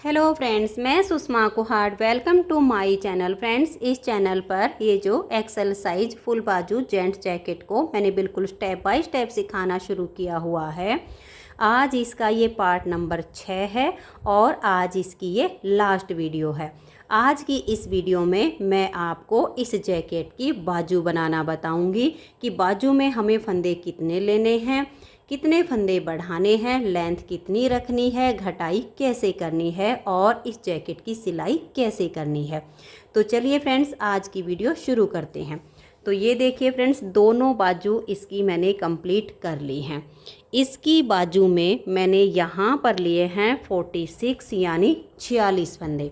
Hello friends, मैं Sushma Kuhad. Welcome to my channel. Friends, इस channel पर ये जो एक्सेल साइज फुल बाजू जेंट्स जैकेट को मैंने बिल्कुल स्टेप बाय स्टेप सिखाना शुरू किया हुआ है। आज इसका ये पार्ट नंबर 6 है और आज इसकी ये लास्ट वीडियो है। आज की इस वीडियो में मैं आपको इस जैकेट की बाजू बनाना बताऊंगी कि बाजू में हमें फंदे कितने लेने हैं, कितने फंदे बढ़ाने हैं, लेंथ कितनी रखनी है, घटाई कैसे करनी है और इस जैकेट की सिलाई कैसे करनी है। तो चलिए फ्रेंड्स, आज की वीडियो शुरू करते हैं। तो ये देखिए फ्रेंड्स, दोनों बाजू इसकी मैंने कंप्लीट कर ली हैं। इसकी बाजू में मैंने यहाँ पर लिए हैं 46 यानी 46 फंदे,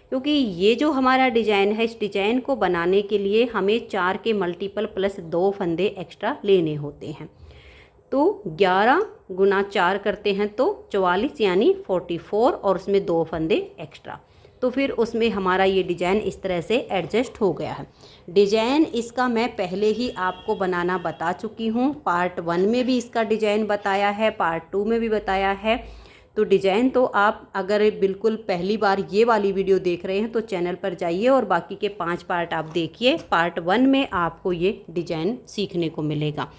क्योंकि ये जो हमारा डिज़ाइन है, इस डिज़ाइन को बनाने के लिए हमें 4 के मल्टीपल प्लस 2 फंदे एक्स्ट्रा लेने होते हैं। तो 11 गुना 4 करते हैं तो 44 यानी 44 और उसमें 2 फंदे एक्स्ट्रा। तो फिर उसमें हमारा ये डिज़ाइन इस तरह से एडजस्ट हो गया है। डिज़ाइन इसका मैं पहले ही आपको बनाना बता चुकी हूँ। पार्ट 1 में भी इसका डिज़ाइन बताया है, पार्ट 2 में भी बताया है। तो डिज़ाइन तो आप अगर बिल्कुल पहली बार ये वाली वीडियो देख रहे हैं तो चैनल पर जाइए और बाकी के 5 पार्ट आप देखिए। पार्ट 1 में आपको ये डिज़ाइन सीखने को मिलेगा।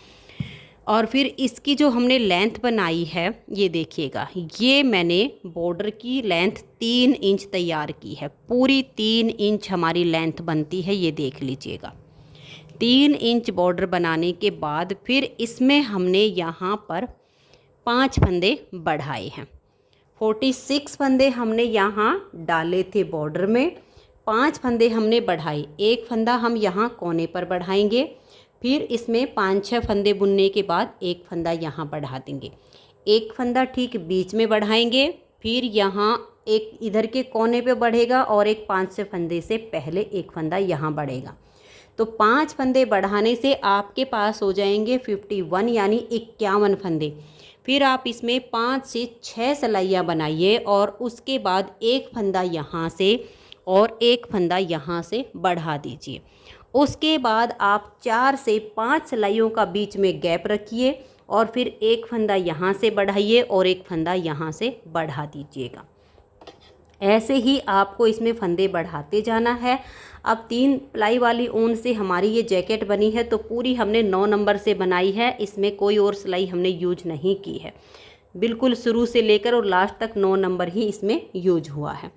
और फिर इसकी जो हमने लेंथ बनाई है, ये देखिएगा, ये मैंने बॉर्डर की लेंथ 3 इंच तैयार की है। पूरी 3 इंच हमारी लेंथ बनती है, ये देख लीजिएगा। 3 इंच बॉर्डर बनाने के बाद फिर इसमें हमने यहाँ पर 5 फंदे बढ़ाए हैं। 46 फंदे हमने यहाँ डाले थे बॉर्डर में, 5 फंदे हमने बढ़ाए। एक फंदा हम यहाँ कोने पर बढ़ाएंगे, फिर इसमें 5-6 फंदे बुनने के बाद एक फंदा यहाँ बढ़ा देंगे। एक फंदा ठीक बीच में बढ़ाएंगे, फिर यहाँ एक इधर के कोने पे बढ़ेगा और एक 5-6 फंदे से पहले एक फंदा यहाँ बढ़ेगा। तो 5 फंदे बढ़ाने से आपके पास हो जाएंगे 51 यानी 51 फंदे। फिर आप इसमें 5 से 6 सिलाइयाँ बनाइए और उसके बाद एक फंदा यहाँ से और एक फंदा यहाँ से बढ़ा दीजिए। उसके बाद आप 4 से 5 सिलाइयों का बीच में गैप रखिए और फिर एक फंदा यहाँ से बढ़ाइए और एक फंदा यहाँ से बढ़ा दीजिएगा। ऐसे ही आपको इसमें फंदे बढ़ाते जाना है। अब 3 प्लाई वाली ऊन से हमारी ये जैकेट बनी है, तो पूरी हमने 9 नंबर से बनाई है। इसमें कोई और सिलाई हमने यूज नहीं की है। बिल्कुल शुरू से लेकर और लास्ट तक 9 नंबर ही इसमें यूज हुआ है।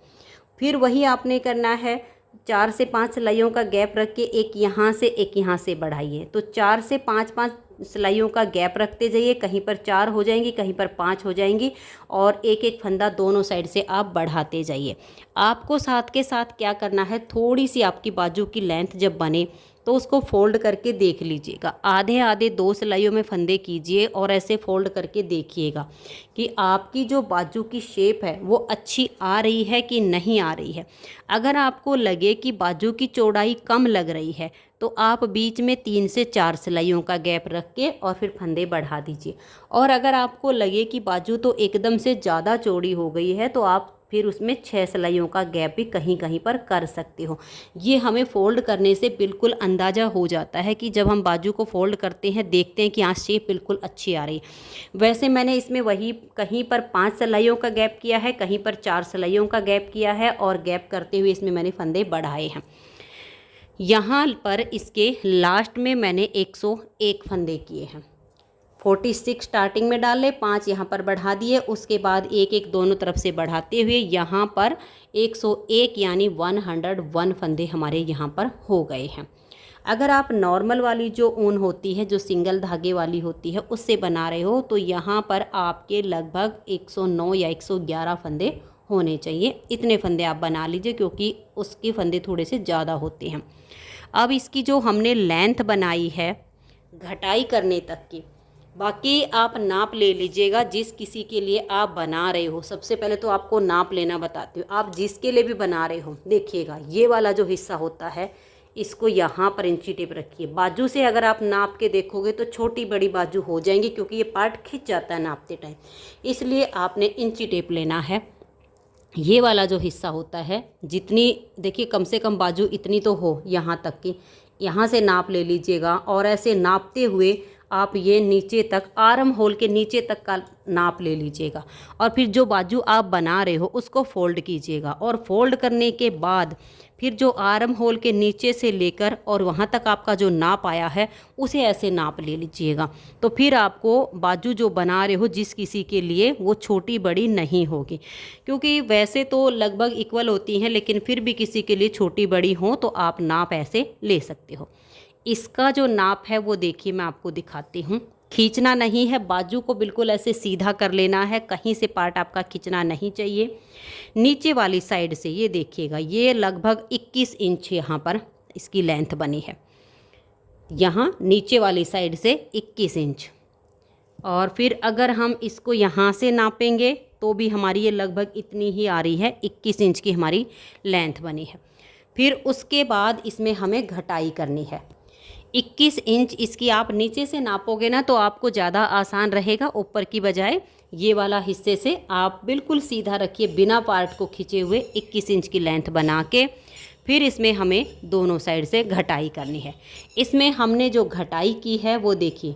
फिर वही आपने करना है, 4 से 5 सिलाइयों का गैप रख के एक यहाँ से एक यहाँ से बढ़ाइए। तो 4 से 5 सिलाइयों का गैप रखते जाइए। कहीं पर 4 हो जाएंगी, कहीं पर 5 हो जाएंगी और एक एक फंदा दोनों साइड से आप बढ़ाते जाइए। आपको साथ के साथ क्या करना है, थोड़ी सी आपकी बाजू की लेंथ जब बने तो उसको फोल्ड करके देख लीजिएगा। आधे आधे 2 सिलाइयों में फंदे कीजिए और ऐसे फोल्ड करके देखिएगा कि आपकी जो बाजू की शेप है वो अच्छी आ रही है कि नहीं आ रही है। अगर आपको लगे कि बाजू की चौड़ाई कम लग रही है तो आप बीच में 3 से 4 सिलाइयों का गैप रख के और फिर फंदे बढ़ा दीजिए। और अगर आपको लगे कि बाजू तो एकदम से ज़्यादा चौड़ी हो गई है तो आप फिर उसमें 6 सिलाइयों का गैप भी कहीं कहीं पर कर सकते हो। ये हमें फ़ोल्ड करने से बिल्कुल अंदाज़ा हो जाता है कि जब हम बाजू को फ़ोल्ड करते हैं, देखते हैं कि यहाँ शेप बिल्कुल अच्छी आ रही है। वैसे मैंने इसमें वही कहीं पर 5 सिलाइयों का गैप किया है, कहीं पर 4 सिलाइयों का गैप किया है और गैप करते हुए इसमें मैंने फंदे बढ़ाए हैं। यहाँ पर इसके लास्ट में मैंने 101 फंदे किए हैं। 46 स्टार्टिंग में डाले, 5 यहाँ पर बढ़ा दिए, उसके बाद एक एक दोनों तरफ से बढ़ाते हुए यहाँ पर 101 यानी 101 फंदे हमारे यहाँ पर हो गए हैं। अगर आप नॉर्मल वाली जो ऊन होती है, जो सिंगल धागे वाली होती है, उससे बना रहे हो तो यहाँ पर आपके लगभग 109 या 111 फंदे होने चाहिए। इतने फंदे आप बना लीजिए क्योंकि उसके फंदे थोड़े से ज़्यादा होते हैं। अब इसकी जो हमने लेंथ बनाई है घटाई करने तक की, बाकी आप नाप ले लीजिएगा जिस किसी के लिए आप बना रहे हो। सबसे पहले तो आपको नाप लेना बताती हूँ। आप जिसके लिए भी बना रहे हो, देखिएगा ये वाला जो हिस्सा होता है इसको यहाँ पर इंची टेप रखिए। बाजू से अगर आप नाप के देखोगे तो छोटी बड़ी बाजू हो जाएंगी क्योंकि ये पार्ट खिंच जाता है नापते टाइम, इसलिए आपने इंची टेप लेना है। ये वाला जो हिस्सा होता है, जितनी देखिए कम से कम बाजू इतनी तो हो यहाँ तक की, यहाँ से नाप ले लीजिएगा और ऐसे नापते हुए आप ये नीचे तक, आर्म होल के नीचे तक का नाप ले लीजिएगा। और फिर जो बाजू आप बना रहे हो उसको फोल्ड कीजिएगा, और फोल्ड करने के बाद फिर जो आर्म होल के नीचे से लेकर और वहाँ तक आपका जो नाप आया है उसे ऐसे नाप ले लीजिएगा। तो फिर आपको बाजू जो बना रहे हो जिस किसी के लिए, वो छोटी बड़ी नहीं होगी, क्योंकि वैसे तो लगभग इक्वल होती हैं, लेकिन फिर भी किसी के लिए छोटी बड़ी हो तो आप नाप ऐसे ले सकते हो। इसका जो नाप है वो देखिए मैं आपको दिखाती हूँ। खींचना नहीं है, बाजू को बिल्कुल ऐसे सीधा कर लेना है, कहीं से पार्ट आपका खींचना नहीं चाहिए। नीचे वाली साइड से ये देखिएगा, ये लगभग 21 इंच यहाँ पर इसकी लेंथ बनी है, यहाँ नीचे वाली साइड से 21 इंच। और फिर अगर हम इसको यहाँ से नापेंगे तो भी हमारी ये लगभग इतनी ही आ रही है, 21 इंच की हमारी लेंथ बनी है। फिर उसके बाद इसमें हमें घटाई करनी है। 21 इंच इसकी आप नीचे से नापोगे ना तो आपको ज़्यादा आसान रहेगा, ऊपर की बजाय ये वाला हिस्से से आप बिल्कुल सीधा रखिए, बिना पार्ट को खींचे हुए 21 इंच की लेंथ बना के फिर इसमें हमें दोनों साइड से घटाई करनी है। इसमें हमने जो घटाई की है वो देखिए,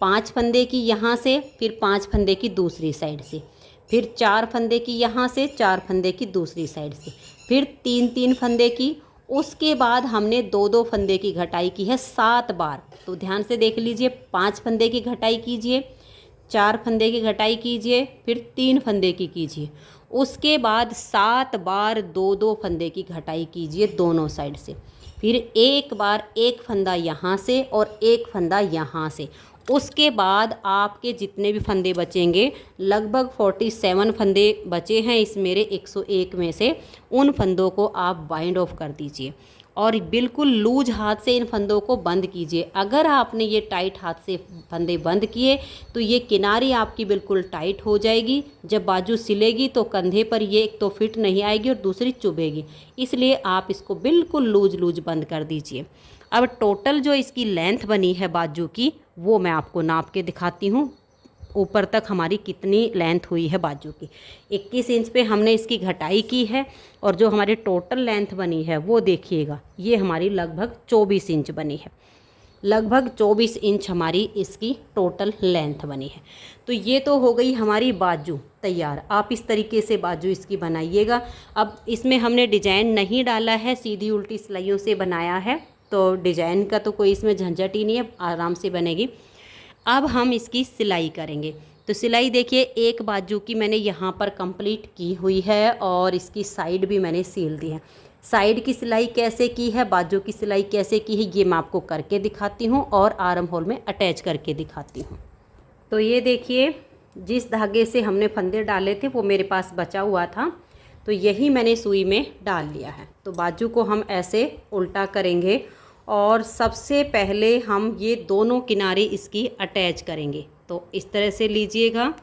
5 फंदे की यहाँ से, फिर 5 फंदे की दूसरी साइड से, फिर 4 फंदे की यहाँ से, 4 फंदे की दूसरी साइड से, फिर 3-3 फंदे की। उसके बाद हमने 2-2 फंदे की घटाई की है 7 बार। तो ध्यान से देख लीजिए, 5 फंदे की घटाई कीजिए, 4 फंदे की घटाई कीजिए, फिर 3 फंदे की कीजिए। उसके बाद 7 बार 2-2 फंदे की घटाई कीजिए दोनों साइड से। फिर एक बार एक फंदा यहाँ से और एक फंदा यहाँ से। उसके बाद आपके जितने भी फंदे बचेंगे, लगभग 47 फंदे बचे हैं इस मेरे 101 में से, उन फंदों को आप बाइंड ऑफ कर दीजिए और बिल्कुल लूज हाथ से इन फंदों को बंद कीजिए। अगर आपने ये टाइट हाथ से फंदे बंद किए तो ये किनारी आपकी बिल्कुल टाइट हो जाएगी। जब बाजू सिलेगी तो कंधे पर ये एक तो फिट नहीं आएगी और दूसरी चुभेगी, इसलिए आप इसको बिल्कुल लूज बंद कर दीजिए। अब टोटल जो इसकी लेंथ बनी है बाजू की, वो मैं आपको नाप के दिखाती हूँ, ऊपर तक हमारी कितनी लेंथ हुई है बाजू की। 21 इंच पे हमने इसकी घटाई की है और जो हमारी टोटल लेंथ बनी है वो देखिएगा, ये हमारी लगभग 24 इंच बनी है। लगभग 24 इंच हमारी इसकी टोटल लेंथ बनी है। तो ये तो हो गई हमारी बाजू तैयार। आप इस तरीके से बाजू इसकी बनाइएगा। अब इसमें हमने डिजाइन नहीं डाला है, सीधी उल्टी सिलाइयों से बनाया है, तो डिजाइन का तो कोई इसमें झंझट ही नहीं है, आराम से बनेगी। अब हम इसकी सिलाई करेंगे। तो सिलाई देखिए, एक बाजू की मैंने यहाँ पर कंप्लीट की हुई है और इसकी साइड भी मैंने सील दी है। साइड की सिलाई कैसे की है, बाजू की सिलाई कैसे की है, ये मैं आपको करके दिखाती हूँ और आर्म होल में अटैच करके दिखाती हूँ। तो ये देखिए, जिस धागे से हमने फंदे डाले थे वो मेरे पास बचा हुआ था, तो यही मैंने सुई में डाल लिया है। तो बाजू को हम ऐसे उल्टा करेंगे और सबसे पहले हम ये दोनों किनारे इसकी अटैच करेंगे। तो इस तरह से लीजिएगा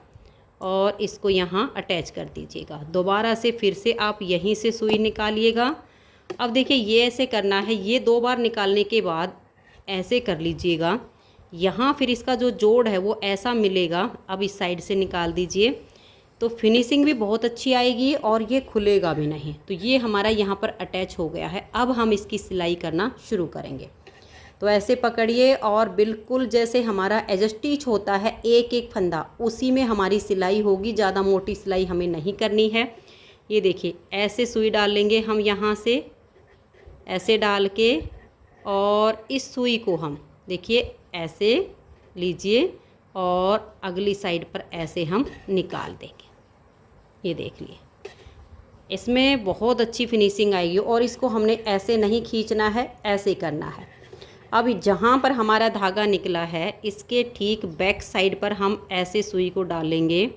और इसको यहाँ अटैच कर दीजिएगा। दोबारा से फिर से आप यहीं से सुई निकालिएगा। अब देखिए, ये ऐसे करना है, ये 2 बार निकालने के बाद ऐसे कर लीजिएगा। यहाँ फिर इसका जो जोड़ है वो ऐसा मिलेगा। अब इस साइड से निकाल दीजिए, तो फिनिशिंग भी बहुत अच्छी आएगी और ये खुलेगा भी नहीं। तो ये हमारा यहाँ पर अटैच हो गया है। अब हम इसकी सिलाई करना शुरू करेंगे। तो ऐसे पकड़िए और बिल्कुल जैसे हमारा एज स्टिच होता है, एक एक फंदा उसी में हमारी सिलाई होगी। ज़्यादा मोटी सिलाई हमें नहीं करनी है। ये देखिए, ऐसे सुई डाल लेंगे हम यहाँ से, ऐसे डाल के, और इस सुई को हम देखिए ऐसे लीजिए और अगली साइड पर ऐसे हम निकाल देंगे। ये देख लिए, इसमें बहुत अच्छी फिनिशिंग आएगी। और इसको हमने ऐसे नहीं खींचना है, ऐसे करना है। अब जहाँ पर हमारा धागा निकला है, इसके ठीक बैक साइड पर हम ऐसे सुई को डालेंगे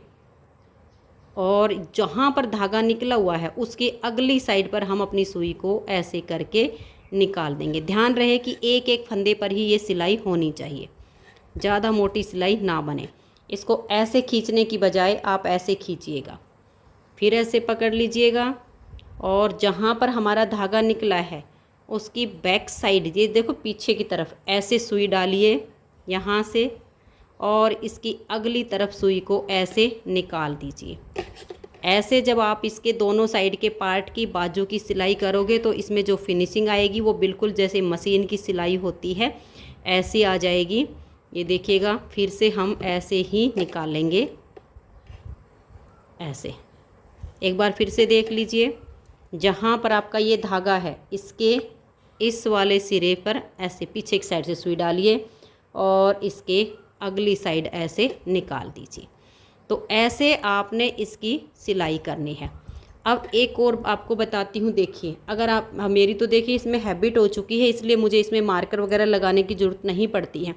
और जहाँ पर धागा निकला हुआ है उसकी अगली साइड पर हम अपनी सुई को ऐसे करके निकाल देंगे। ध्यान रहे कि एक एक फंदे पर ही ये सिलाई होनी चाहिए, ज़्यादा मोटी सिलाई ना बने। इसको ऐसे खींचने की बजाय आप ऐसे खींचिएगा, फिर ऐसे पकड़ लीजिएगा और जहाँ पर हमारा धागा निकला है उसकी बैक साइड, ये देखो पीछे की तरफ, ऐसे सुई डालिए यहाँ से और इसकी अगली तरफ सुई को ऐसे निकाल दीजिए। ऐसे जब आप इसके दोनों साइड के पार्ट की बाजू की सिलाई करोगे तो इसमें जो फिनिशिंग आएगी वो बिल्कुल जैसे मशीन की सिलाई होती है ऐसी आ जाएगी। ये देखिएगा, फिर से हम ऐसे ही निकालेंगे, ऐसे। एक बार फिर से देख लीजिए, जहाँ पर आपका ये धागा है इसके इस वाले सिरे पर ऐसे पीछे की साइड से सुई डालिए और इसके अगली साइड ऐसे निकाल दीजिए। तो ऐसे आपने इसकी सिलाई करनी है। अब एक और आपको बताती हूँ, देखिए अगर आप मेरी तो देखिए इसमें हैबिट हो चुकी है, इसलिए मुझे इसमें मार्कर वगैरह लगाने की ज़रूरत नहीं पड़ती है।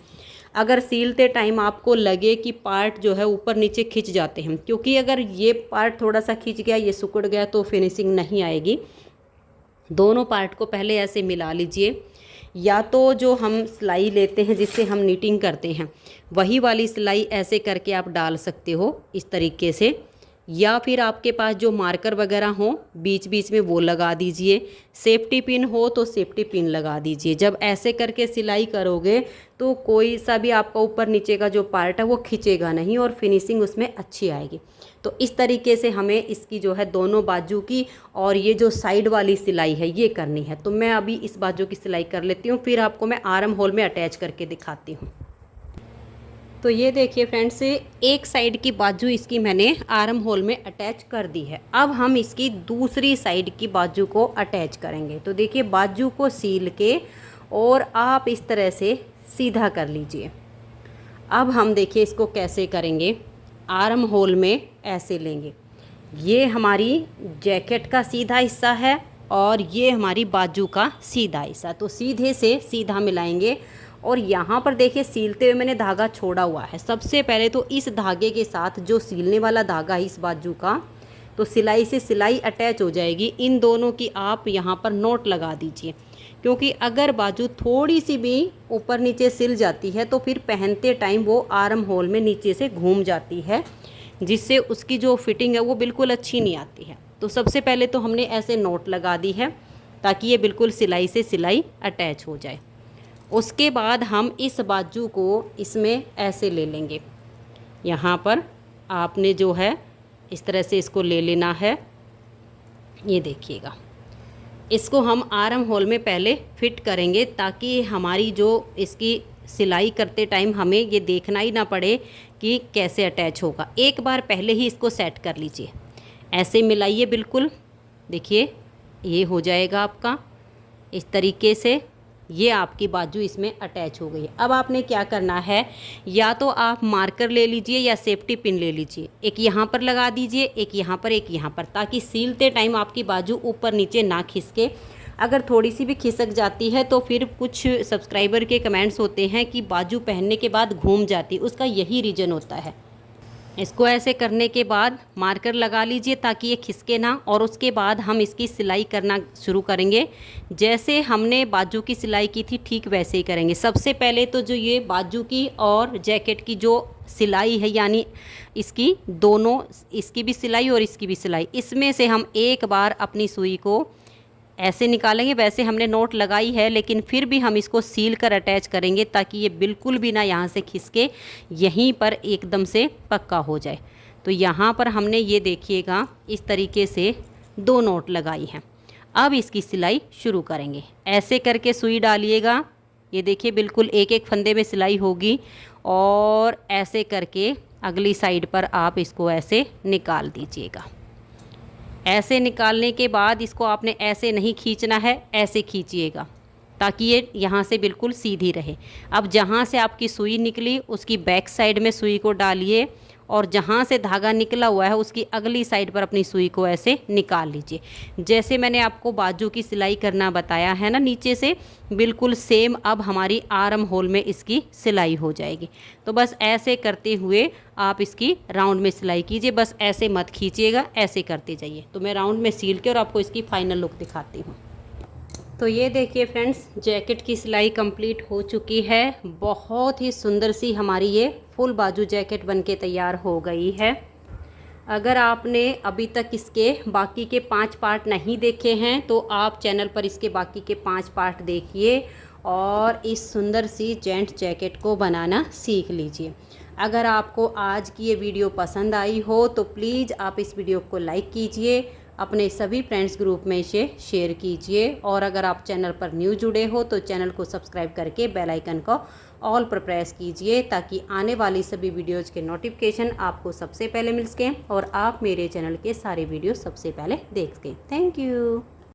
अगर सीलते टाइम आपको लगे कि पार्ट जो है ऊपर नीचे खिंच जाते हैं, क्योंकि अगर ये पार्ट थोड़ा सा खिंच गया, ये सिकुड़ गया तो फिनिशिंग नहीं आएगी। दोनों पार्ट को पहले ऐसे मिला लीजिए, या तो जो हम सिलाई लेते हैं जिससे हम नीटिंग करते हैं वही वाली सिलाई ऐसे करके आप डाल सकते हो इस तरीके से, या फिर आपके पास जो मार्कर वगैरह हो बीच बीच में वो लगा दीजिए। सेफ्टी पिन हो तो सेफ्टी पिन लगा दीजिए। जब ऐसे करके सिलाई करोगे तो कोई सा भी आपका ऊपर नीचे का जो पार्ट है वो खींचेगा नहीं और फिनिशिंग उसमें अच्छी आएगी। तो इस तरीके से हमें इसकी जो है दोनों बाजू की और ये जो साइड वाली सिलाई है ये करनी है। तो मैं अभी इस बाजू की सिलाई कर लेती हूँ, फिर आपको मैं आर्म होल में अटैच करके दिखाती हूँ। तो ये देखिए फ्रेंड्स, एक साइड की बाजू इसकी मैंने आर्म होल में अटैच कर दी है। अब हम इसकी दूसरी साइड की बाजू को अटैच करेंगे। तो देखिए बाजू को सील के और आप इस तरह से सीधा कर लीजिए। अब हम देखिए इसको कैसे करेंगे। आर्म होल में ऐसे लेंगे, ये हमारी जैकेट का सीधा हिस्सा है और ये हमारी बाजू का सीधा हिस्सा। तो सीधे से सीधा मिलाएंगे और यहाँ पर देखिए सीलते हुए मैंने धागा छोड़ा हुआ है। सबसे पहले तो इस धागे के साथ जो सीलने वाला धागा है इस बाजू का, तो सिलाई से सिलाई अटैच हो जाएगी। इन दोनों की आप यहाँ पर नोट लगा दीजिए, क्योंकि अगर बाजू थोड़ी सी भी ऊपर नीचे सिल जाती है तो फिर पहनते टाइम वो आर्म होल में नीचे से घूम जाती है, जिससे उसकी जो फिटिंग है वो बिल्कुल अच्छी नहीं आती है। तो सबसे पहले तो हमने ऐसे नोट लगा दी है ताकि ये बिल्कुल सिलाई से सिलाई अटैच हो जाए। उसके बाद हम इस बाजू को इसमें ऐसे ले लेंगे। यहाँ पर आपने जो है इस तरह से इसको ले लेना है। ये देखिएगा, इसको हम आर्म होल में पहले फिट करेंगे ताकि हमारी जो इसकी सिलाई करते टाइम हमें ये देखना ही ना पड़े कि कैसे अटैच होगा। एक बार पहले ही इसको सेट कर लीजिए, ऐसे मिलाइए बिल्कुल। देखिए ये हो जाएगा आपका इस तरीके से, ये आपकी बाजू इसमें अटैच हो गई है। अब आपने क्या करना है, या तो आप मार्कर ले लीजिए या सेफ्टी पिन ले लीजिए। एक यहाँ पर लगा दीजिए, एक यहाँ पर, एक यहाँ पर, ताकि सीलते टाइम आपकी बाजू ऊपर नीचे ना खिसके। अगर थोड़ी सी भी खिसक जाती है तो फिर कुछ सब्सक्राइबर के कमेंट्स होते हैं कि बाजू पहनने के बाद घूम जाती, उसका यही रीज़न होता है। इसको ऐसे करने के बाद मार्कर लगा लीजिए ताकि ये खिसके ना, और उसके बाद हम इसकी सिलाई करना शुरू करेंगे। जैसे हमने बाजू की सिलाई की थी ठीक वैसे ही करेंगे। सबसे पहले तो जो ये बाजू की और जैकेट की जो सिलाई है, यानी इसकी दोनों, इसकी भी सिलाई और इसकी भी सिलाई, इसमें से हम एक बार अपनी सुई को ऐसे निकालेंगे। वैसे हमने नोट लगाई है लेकिन फिर भी हम इसको सील कर अटैच करेंगे ताकि ये बिल्कुल भी ना यहाँ से खिसके, यहीं पर एकदम से पक्का हो जाए। तो यहाँ पर हमने ये देखिएगा इस तरीके से 2 नोट लगाई हैं। अब इसकी सिलाई शुरू करेंगे। ऐसे करके सुई डालिएगा, ये देखिए बिल्कुल एक एक फंदे में सिलाई होगी, और ऐसे करके अगली साइड पर आप इसको ऐसे निकाल दीजिएगा। ऐसे निकालने के बाद इसको आपने ऐसे नहीं खींचना है, ऐसे खींचिएगा ताकि ये यहाँ से बिल्कुल सीधी रहे। अब जहाँ से आपकी सुई निकली उसकी बैक साइड में सुई को डालिए, और जहाँ से धागा निकला हुआ है उसकी अगली साइड पर अपनी सुई को ऐसे निकाल लीजिए। जैसे मैंने आपको बाजू की सिलाई करना बताया है ना नीचे से, बिल्कुल सेम अब हमारी आर्म होल में इसकी सिलाई हो जाएगी। तो बस ऐसे करते हुए आप इसकी राउंड में सिलाई कीजिए, बस ऐसे मत खींचिएगा, ऐसे करते जाइए। तो मैं राउंड में सील के और आपको इसकी फाइनल लुक दिखाती हूँ। तो ये देखिए फ्रेंड्स, जैकेट की सिलाई कंप्लीट हो चुकी है। बहुत ही सुंदर सी हमारी ये फुल बाजू जैकेट बनके तैयार हो गई है। अगर आपने अभी तक इसके बाकी के 5 पार्ट नहीं देखे हैं तो आप चैनल पर इसके बाकी के 5 पार्ट देखिए और इस सुंदर सी जेंट्स जैकेट को बनाना सीख लीजिए। अगर आपको आज की ये वीडियो पसंद आई हो तो प्लीज़ आप इस वीडियो को लाइक कीजिए, अपने सभी फ्रेंड्स ग्रुप में इसे शेयर कीजिए। और अगर आप चैनल पर न्यू जुड़े हो तो चैनल को सब्सक्राइब करके बेल आइकन को ऑल पर प्रेस कीजिए, ताकि आने वाली सभी वीडियोज़ के नोटिफिकेशन आपको सबसे पहले मिल सकें और आप मेरे चैनल के सारे वीडियो सबसे पहले देख सकें। Thank you.